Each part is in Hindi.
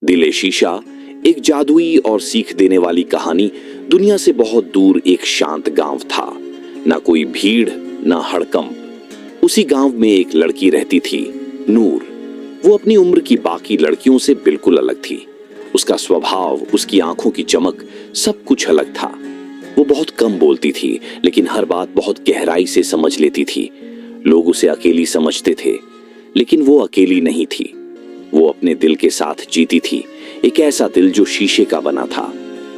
दिल ए शीशा एक जादुई और सीख देने वाली कहानी। दुनिया से बहुत दूर एक शांत गांव था, ना कोई भीड़ ना हड़कंप। उसी गांव में एक लड़की रहती थी, नूर। वो अपनी उम्र की बाकी लड़कियों से बिल्कुल अलग थी। उसका स्वभाव, उसकी आंखों की चमक, सब कुछ अलग था। वो बहुत कम बोलती थी, लेकिन हर बात बहुत गहराई से समझ लेती थी। लोग उसे अकेली समझते थे, लेकिन वो अकेली नहीं थी। वो अपने दिल के साथ जीती थी, एक ऐसा दिल जो शीशे का बना था।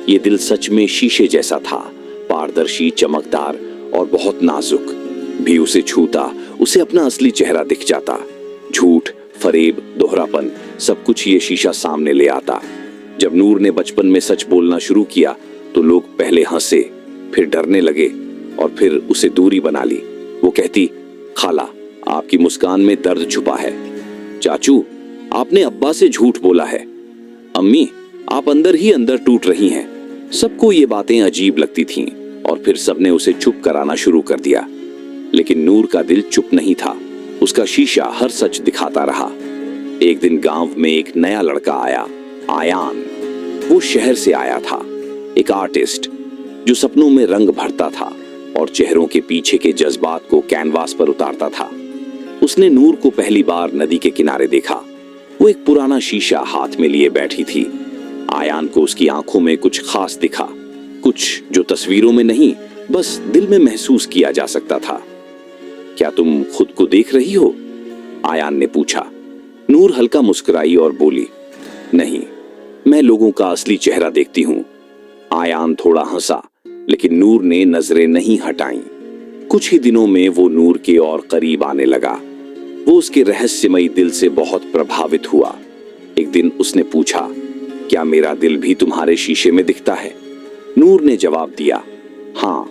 ये दिल सच में शीशे जैसा था, पारदर्शी, चमकदार और बहुत नाजुक। भी उसे छूता, उसे अपना असली चेहरा दिख जाता। झूठ, फरेब, दोहरापन, सब कुछ ये शीशा सामने ले आता। जब नूर ने बचपन में सच बोलना शुरू किया तो लोग पहले हंसे, फिर डरने लगे और फिर उसे दूरी बना ली। वो कहती, खाला, आपकी मुस्कान में दर्द छुपा है। चाचू, आपने अब्बा से झूठ बोला है। अम्मी, आप अंदर ही अंदर टूट रही हैं। सबको ये बातें अजीब लगती थीं और फिर सबने उसे चुप कराना शुरू कर दिया। लेकिन नूर का दिल चुप नहीं था। उसका शीशा हर सच दिखाता रहा। एक दिन गांव में एक नया लड़का आया, आयान। वो शहर से आया था, एक आर्टिस्ट जो सपनों में रंग भरता था और चेहरों के पीछे के जज्बात को कैनवास पर उतारता था। उसने नूर को पहली बार नदी के किनारे देखा। वो एक पुराना शीशा हाथ में लिए बैठी थी। आयान को उसकी आंखों में कुछ खास दिखा, कुछ जो तस्वीरों में नहीं, बस दिल में महसूस किया जा सकता था। क्या तुम खुद को देख रही हो? आयान ने पूछा। नूर हल्का मुस्कुराई और बोली, नहीं, मैं लोगों का असली चेहरा देखती हूं। आयान थोड़ा हंसा, लेकिन नूर ने नजरें नहीं हटाईं। कुछ ही दिनों में वो नूर के और करीब आने लगा। वो उसके रहस्यमयी दिल से बहुत प्रभावित हुआ। एक दिन उसने पूछा, क्या मेरा दिल भी तुम्हारे शीशे में दिखता है? नूर ने जवाब दिया, हाँ,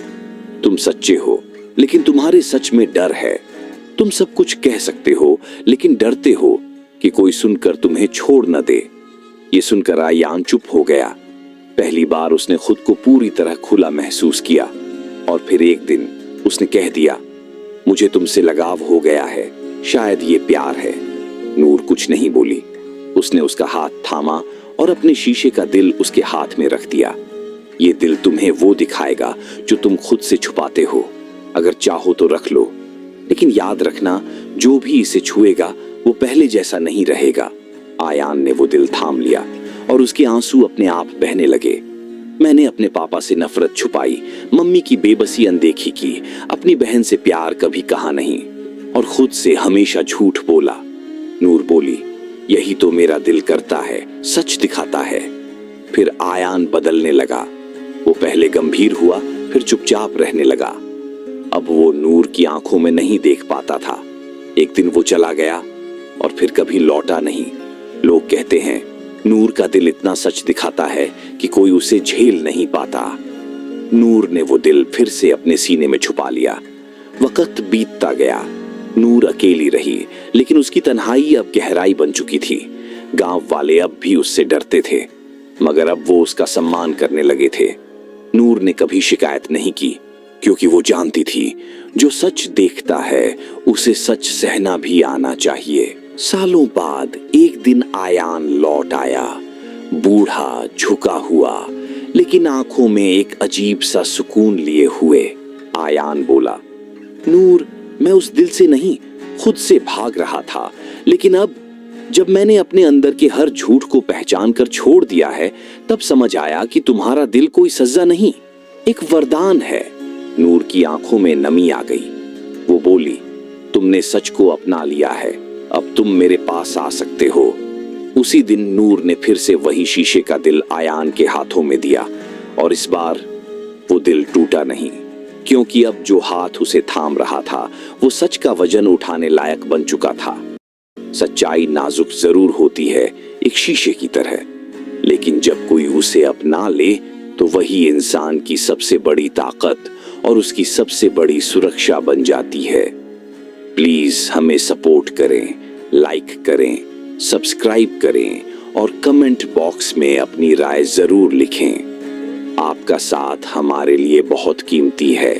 तुम सच्चे हो, लेकिन तुम्हारे सच में डर है। तुम सब कुछ कह सकते हो, लेकिन डरते हो कि कोई सुनकर तुम्हें छोड़ न दे। ये सुनकर आयान चुप हो गया। पहली बार उसने खुद को पूरी तरह खुला महसूस किया। और फिर एक दिन उसने कह दिया, मुझे तुमसे लगाव हो गया है, शायद ये प्यार है। नूर कुछ नहीं बोली। उसने उसका हाथ थामा और अपने शीशे का दिल उसके हाथ में रख दिया। ये दिल तुम्हें वो दिखाएगा जो तुम खुद से छुपाते हो। अगर चाहो तो रख लो, लेकिन याद रखना, जो भी इसे छुएगा वो पहले जैसा नहीं रहेगा। आयान ने वो दिल थाम लिया और उसके आंसू अपने आप बहने लगे। मैंने अपने पापा से नफरत छुपाई, मम्मी की बेबसी अनदेखी की, अपनी बहन से प्यार कभी कहा नहीं और खुद से हमेशा झूठ बोला। नूर बोली, यही तो मेरा दिल करता है, सच दिखाता है। फिर आयान बदलने लगा। वो पहले गंभीर हुआ, फिर चुपचाप रहने लगा। अब वो नूर की आंखों में नहीं देख पाता था। एक दिन वो चला गया और फिर कभी लौटा नहीं। लोग कहते हैं, नूर का दिल इतना सच दिखाता है कि कोई उसे झेल नहीं पाता। नूर ने वो दिल फिर से अपने सीने में छुपा लिया। वक्त बीतता गया। नूर अकेली रही, लेकिन उसकी तन्हाई अब गहराई बन चुकी थी। गांव वाले अब भी उससे डरते थे, मगर अब वो उसका सम्मान करने लगे थे। नूर ने कभी शिकायत नहीं की, क्योंकि वो जानती थी, जो सच देखता है उसे सच सहना भी आना चाहिए। सालों बाद एक दिन आयान लौट आया, बूढ़ा, झुका हुआ, लेकिन आंखों में एक अजीब सा सुकून लिए हुए। आयान बोला, नूर, मैं उस दिल से नहीं, खुद से भाग रहा था, लेकिन अब जब मैंने अपने अंदर के हर झूठ को पहचान कर छोड़ दिया है, तब समझ आया कि तुम्हारा दिल कोई सजा नहीं, एक वरदान है। नूर की आंखों में नमी आ गई। वो बोली, तुमने सच को अपना लिया है, अब तुम मेरे पास आ सकते हो। उसी दिन नूर ने फिर से वही शीशे का दिल आयान के हाथों में दिया और इस बार वो दिल टूटा नहीं, क्योंकि अब जो हाथ उसे थाम रहा था वो सच का वजन उठाने लायक बन चुका था। सच्चाई नाजुक जरूर होती है, एक शीशे की तरह, लेकिन जब कोई उसे अपना ले तो वही इंसान की सबसे बड़ी ताकत और उसकी सबसे बड़ी सुरक्षा बन जाती है। प्लीज हमें सपोर्ट करें, लाइक करें, सब्सक्राइब करें और कमेंट बॉक्स में अपनी राय जरूर लिखें। आपका साथ हमारे लिए बहुत कीमती है।